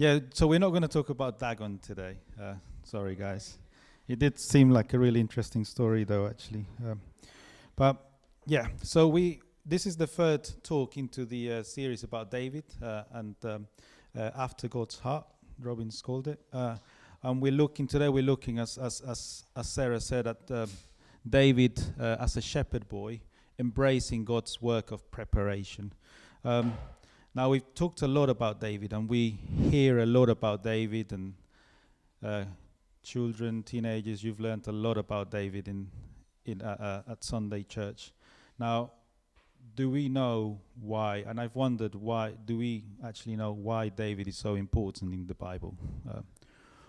Yeah, so we're not going to talk about Dagon today. Sorry, guys. It did seem like a really interesting story, though, actually. But yeah, so this is the third talk into the series about David and After God's Heart, Robin's called it. And we're looking, as Sarah said, at David as a shepherd boy, embracing God's work of preparation. Now, we've talked a lot about David, and we hear a lot about David, and children, teenagers, you've learned a lot about David at Sunday church. Now, do we know why? And I've wondered why. Do we actually know why David is so important in the Bible?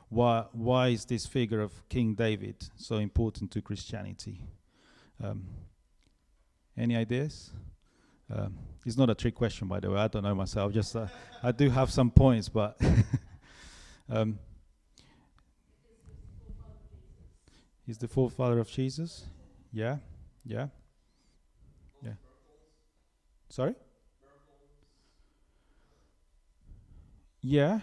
Why is this figure of King David so important to Christianity? Any ideas? It's not a trick question, by the way. I don't know myself. Just I do have some points, but he's the forefather of Jesus. Yeah. Sorry? Yeah.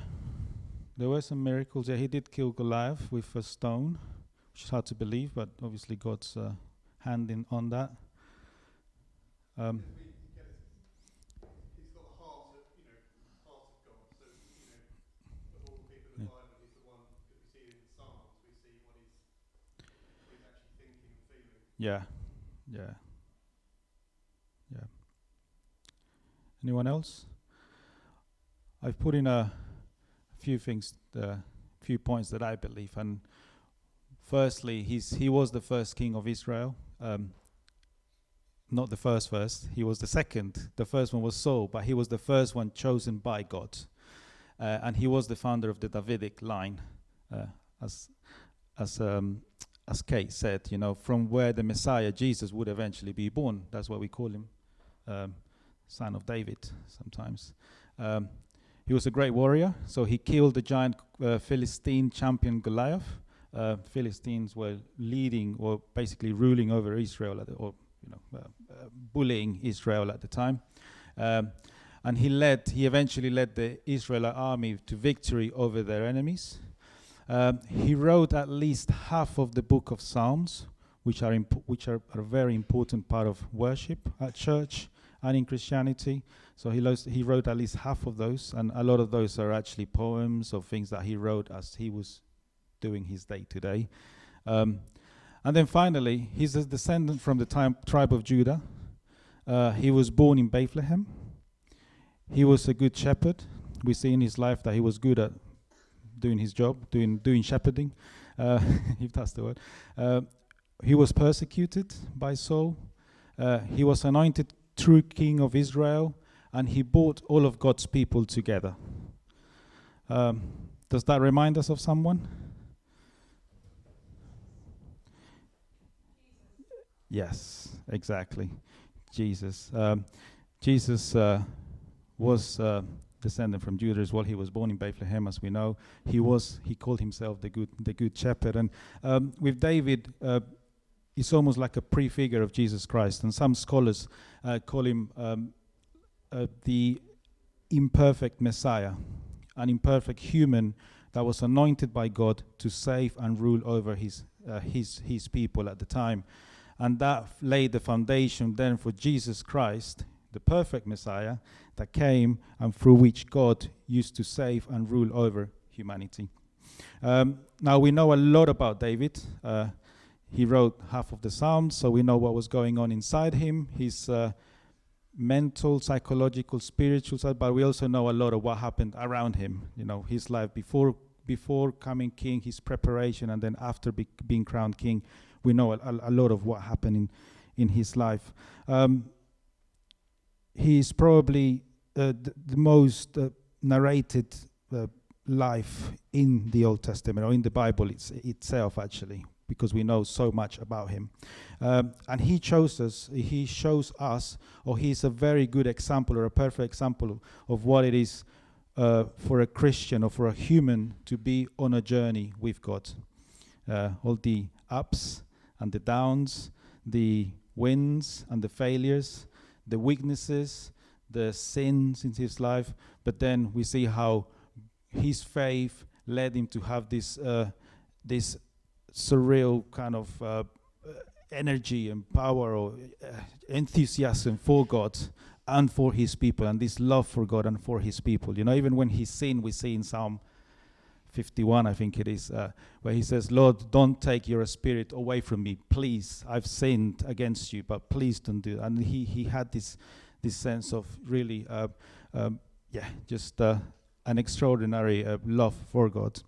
There were some miracles. Yeah, he did kill Goliath with a stone, which is hard to believe, but obviously God's hand on that. Yeah. Anyone else? I've put in a few things, few points that I believe. And firstly, he was the first king of Israel. Not the first. He was the second. The first one was Saul, but he was the first one chosen by God. And he was the founder of the Davidic line, as Kate said, from where the Messiah, Jesus, would eventually be born. That's why we call him son of David sometimes. He was a great warrior, so he killed the giant Philistine champion Goliath. Philistines were leading or basically ruling over Israel, bullying Israel at the time. And he eventually led the Israelite army to victory over their enemies. He wrote at least half of the book of Psalms, which are a very important part of worship at church and in Christianity. So he wrote at least half of those, and a lot of those are actually poems or things that he wrote as he was doing his day-to-day. And then finally, he's a descendant from the tribe of Judah. He was born in Bethlehem. He was a good shepherd. We see in his life that he was good at doing his job, doing shepherding, if that's the word. He was persecuted by Saul. He was anointed true king of Israel, and he brought all of God's people together. Does that remind us of someone? Yes, exactly. Jesus. Jesus was descendant from Judah as well. He was born in Bethlehem, as we know. He called himself the good shepherd. And with David, it's almost like a prefigure of Jesus Christ. And some scholars call him the imperfect Messiah, an imperfect human that was anointed by God to save and rule over his people at the time. And that laid the foundation then for Jesus Christ, the perfect Messiah that came and through which God used to save and rule over humanity. Now we know a lot about David. He wrote half of the Psalms, so we know what was going on inside him, his mental, psychological, spiritual side, but we also know a lot of what happened around him. His life before coming king, his preparation, and then after being crowned king. We know a lot of what happened in his life. He's probably the most narrated life in the Old Testament, or in the Bible itself, actually, because we know so much about him. And he shows us, or he's a very good example, or a perfect example of what it is for a Christian or for a human to be on a journey with God. All the ups and the downs, the wins and the failures, the weaknesses, the sins in his life, but then we see how his faith led him to have this surreal kind of energy and power or enthusiasm for God and for his people, and this love for God and for his people. Even when he sinned, we see in Psalm 51, I think it is, where he says, Lord, don't take your spirit away from me. Please, I've sinned against you, but please don't do it. And he had this sense of really, just an extraordinary love for God.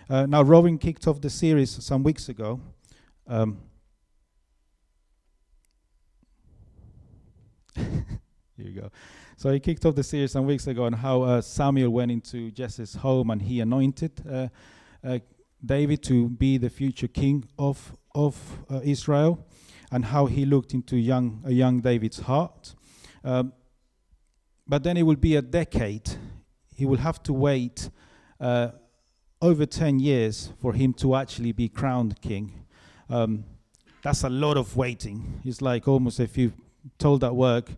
Now, Rowan kicked off the series some weeks ago. Here you go. So he kicked off the series some weeks ago on how Samuel went into Jesse's home and he anointed David to be the future king of Israel, and how he looked into a young David's heart. But then it will be a decade. He will have to wait over 10 years for him to actually be crowned king. That's a lot of waiting. It's like almost if you told at work,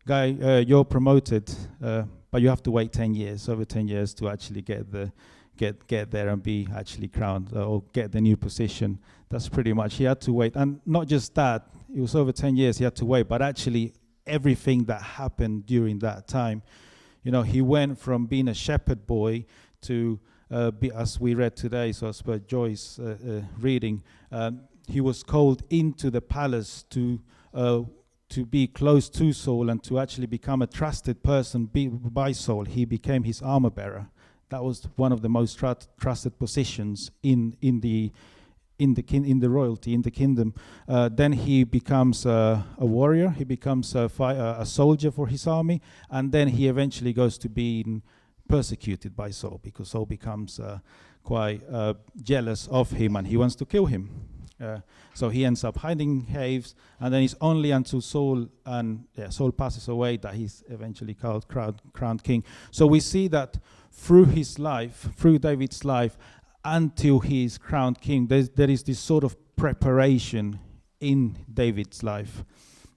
guy, you're promoted, but you have to wait 10 years, over 10 years to actually get there and be actually crowned or get the new position. That's pretty much, he had to wait. And not just that, it was over 10 years he had to wait, but actually everything that happened during that time. He went from being a shepherd boy to, as we read today, so as per Joy's reading, he was called into the palace to be close to Saul and to actually become a trusted person by Saul. He became his armor bearer. That was one of the most trusted positions in the royalty, in the kingdom. Then he becomes a warrior. He becomes a soldier for his army, and then he eventually goes to being persecuted by Saul, because Saul becomes quite jealous of him and he wants to kill him. So he ends up hiding in caves, and then it's only until Saul passes away that he's eventually crowned king. So we see that through his life, through David's life, until he is crowned king, there is this sort of preparation in David's life.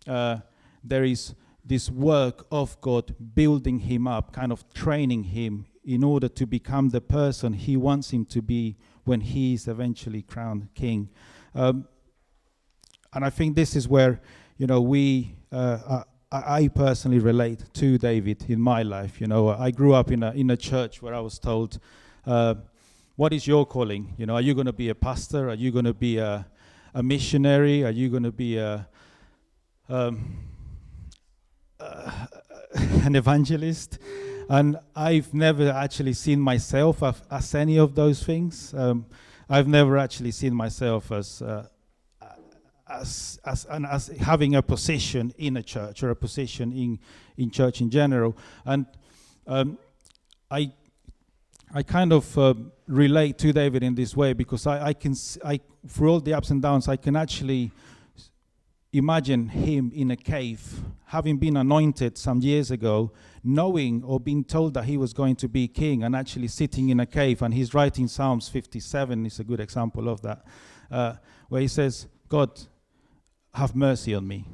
There is this work of God building him up, kind of training him in order to become the person he wants him to be when he is eventually crowned king. And I think this is where, I personally relate to David in my life. I grew up in a church where I was told, what is your calling? Are you going to be a pastor? Are you going to be a missionary? Are you going to be an evangelist? And I've never actually seen myself as any of those things. I've never actually seen myself as having a position in a church or a position in church in general. And I kind of relate to David in this way, because I through all the ups and downs, I can actually imagine him in a cave, having been anointed some years ago, knowing or being told that he was going to be king, and actually sitting in a cave. And he's writing Psalms 57 is a good example of that, where he says, God, have mercy on me.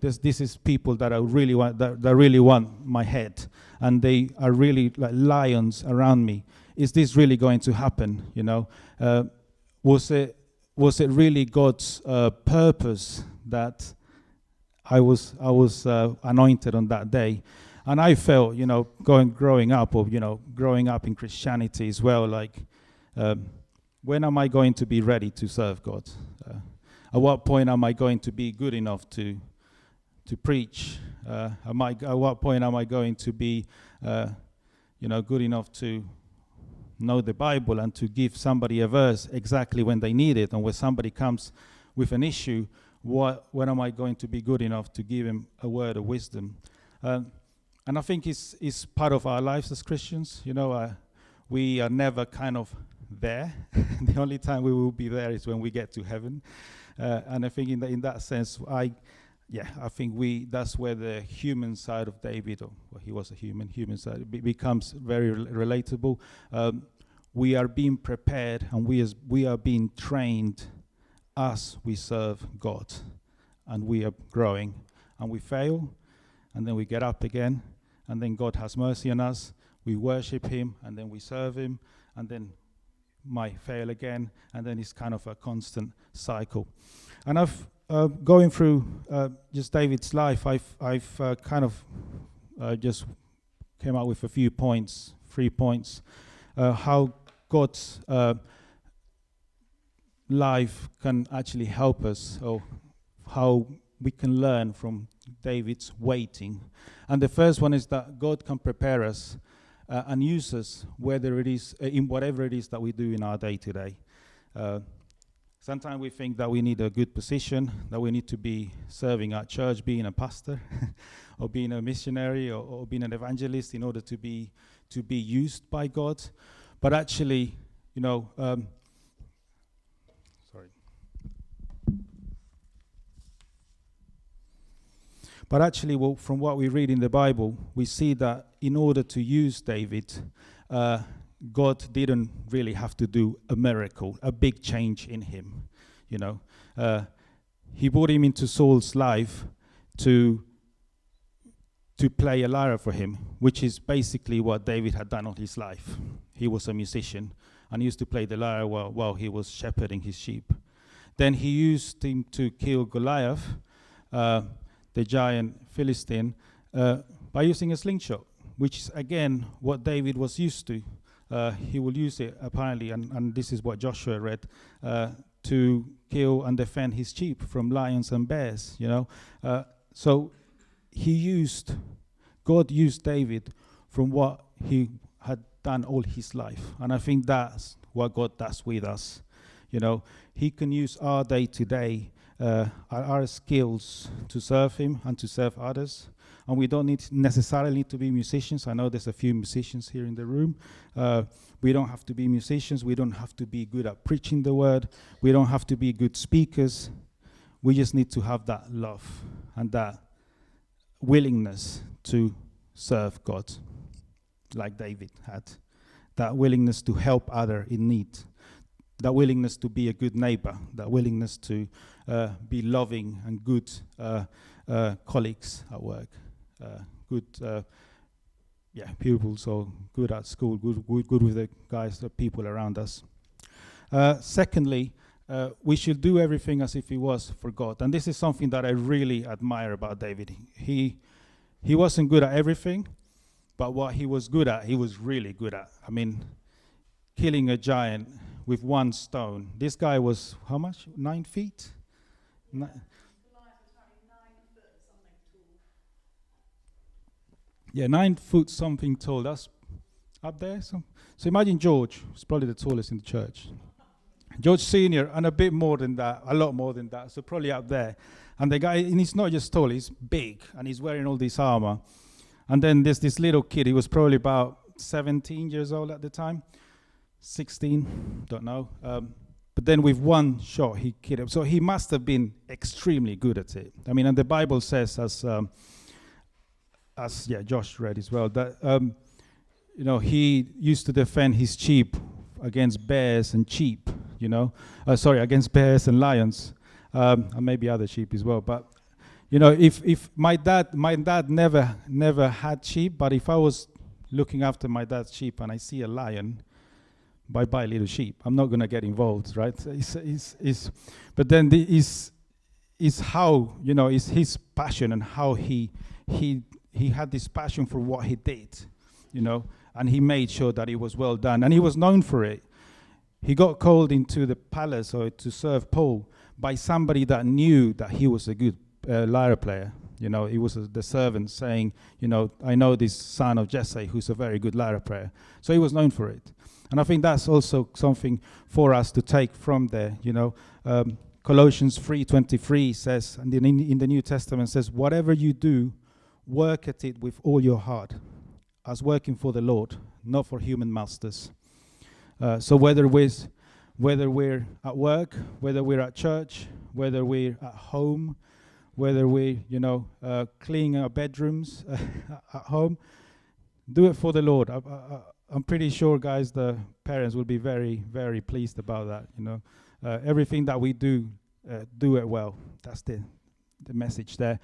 This is people that I really want, that really want my head, and they are really like lions around me. Is this really going to happen? Was it really God's purpose that I was anointed on that day? And I felt, growing up in Christianity as well, like, when am I going to be ready to serve God? At what point am I going to be good enough to preach? At what point am I going to be, good enough to know the Bible and to give somebody a verse exactly when they need it? And when somebody comes with an issue, when am I going to be good enough to give him a word of wisdom? And I think it's part of our lives as Christians. We are never kind of there. The only time we will be there is when we get to heaven. And I think in that sense, I think that's where the human side of David, he was a human side, becomes very relatable. We are being prepared, and we are being trained as we serve God, and we are growing, and we fail, and then we get up again, and then God has mercy on us. we worship him, and then we serve him, and then might fail again, and then it's kind of a constant cycle. And I've going through just David's life, I've kind of just came out with a few points, 3 points, how God's life can actually help us, or how we can learn from David's waiting. And the first one is that God can prepare us and use us, whether it is in whatever it is that we do in our day-to-day. Sometimes we think that we need a good position, that we need to be serving at church, being a pastor, or being a missionary, or being an evangelist in order to be used by God. But actually, But actually, well, from what we read in the Bible, we see that in order to use David, God didn't really have to do a miracle, a big change in him. He brought him into Saul's life to play a lyre for him, which is basically what David had done all his life. He was a musician and used to play the lyre while he was shepherding his sheep. Then he used him to kill Goliath, the giant Philistine, by using a slingshot, which is again what David was used to. He will use it apparently, and this is what Joshua read, to kill and defend his sheep from lions and bears. So God used David from what he had done all his life, and I think that's what God does with us. He can use our day-to-day, our skills to serve him and to serve others. And we don't necessarily need to be musicians. I know there's a few musicians here in the room. We don't have to be musicians. We don't have to be good at preaching the word. We don't have to be good speakers. We just need to have that love and that willingness to serve God, like David had. That willingness to help others in need. That willingness to be a good neighbor. That willingness to be loving and good colleagues at work. Good pupils, or good at school, good with the guys, the people around us. Secondly, we should do everything as if it was for God. And this is something that I really admire about David. He wasn't good at everything, but what he was good at, he was really good at. I mean, killing a giant with one stone. This guy was, how much? 9 feet? Yeah, 9 foot something tall. That's up there. So imagine George, who's probably the tallest in the church. George Senior, and a bit more than that, a lot more than that. So probably up there. And the guy, and he's not just tall, he's big, and he's wearing all this armor. And then there's this little kid. He was probably about 17 years old at the time, 16, don't know. But then with one shot, he killed him. So he must have been extremely good at it. I mean, and the Bible says, as Josh read as well, that he used to defend his sheep against bears and sheep. Against bears and lions, and maybe other sheep as well. But if my dad never had sheep, but if I was looking after my dad's sheep and I see a lion, bye little sheep. I'm not gonna get involved, right? But then is how is his passion, and how he had this passion for what he did, and he made sure that it was well done, and he was known for it. He got called into the palace or to serve Paul by somebody that knew that he was a good lyre player. It was the servant saying, I know this son of Jesse who's a very good lyre player. So he was known for it. And I think that's also something for us to take from there. Colossians 3:23 says, and in the New Testament says, whatever you do, work at it with all your heart, as working for the Lord, not for human masters. So whether we're at work, whether we're at church, whether we're at home, whether we're cleaning our bedrooms at home, do it for the Lord. I'm pretty sure, guys, the parents will be very, very pleased about that. Everything that we do, do it well. That's the message there.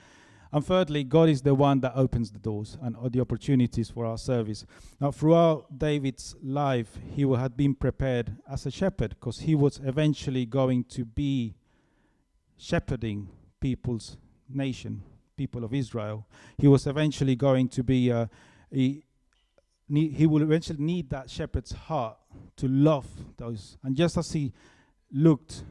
And thirdly, God is the one that opens the doors and the opportunities for our service. Now, throughout David's life, had been prepared as a shepherd, because he was eventually going to be shepherding people's nation, people of Israel. He was eventually going to be, he will eventually need that shepherd's heart to love those. And just as he looked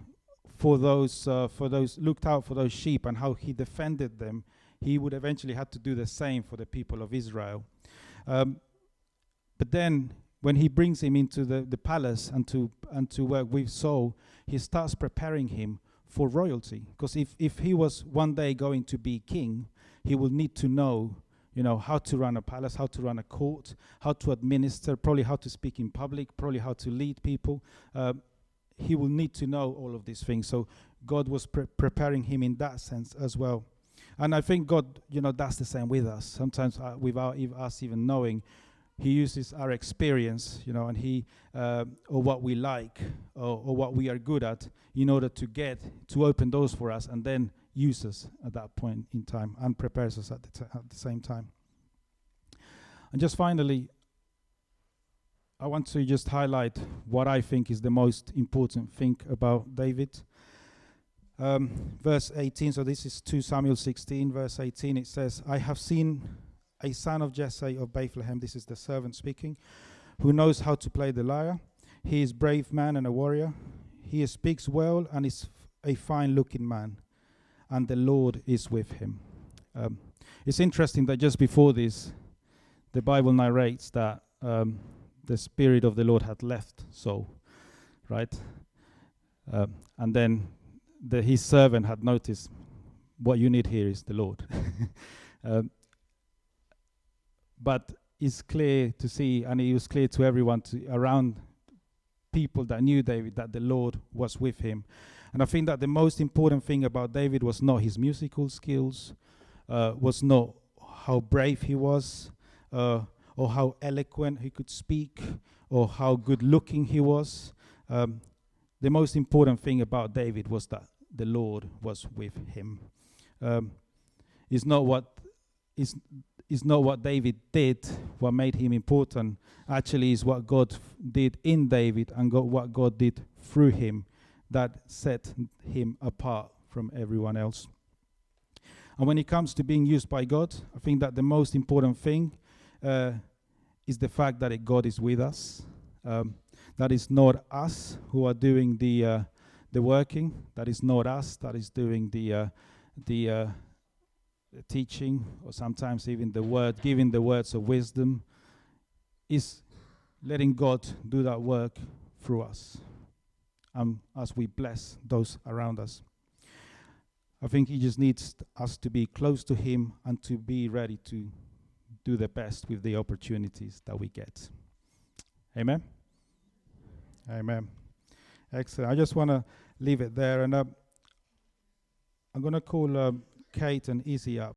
looked out for those sheep and how he defended them, he would eventually have to do the same for the people of Israel. But then, when he brings him into the palace and to work with Saul, he starts preparing him for royalty. Because if he was one day going to be king, he will need to know, how to run a palace, how to run a court, how to administer, probably how to speak in public, probably how to lead people. He will need to know all of these things. So God was preparing him in that sense as well. And I think God, does the same with us. Sometimes without us even knowing, he uses our experience, and he, or what we like, or what we are good at, in order to open doors for us, and then use us at that point in time, and prepares us at the same time. And just finally, I want to just highlight what I think is the most important thing about David. Verse 18, so this is 2 Samuel 16, verse 18, it says, I have seen a son of Jesse of Bethlehem, this is the servant speaking, who knows how to play the lyre. He is a brave man and a warrior. He speaks well and is a fine-looking man, and the Lord is with him. It's interesting that just before this, the Bible narrates that the Spirit of the Lord had left Saul, right? And then his servant had noticed, what you need here is the Lord. But it's clear to see, and it was clear to everyone around people that knew David, that the Lord was with him. And I think that the most important thing about David was not his musical skills, was not how brave he was, or how eloquent he could speak, or how good looking he was. The most important thing about David was that the Lord was with him. It's not what David did, what made him important. Actually, is what God did in David, and what God did through him, that set him apart from everyone else. And when it comes to being used by God, I think that the most important thing is the fact that God is with us. That is not us who are doing the working. That is not us that is doing the teaching, or sometimes even giving the words of wisdom. Is letting God do that work through us, as we bless those around us. I think he just needs us to be close to him and to be ready to do the best with the opportunities that we get. Amen? Amen. Excellent. I just want to leave it there, and I'm going to call Kate and Izzy up.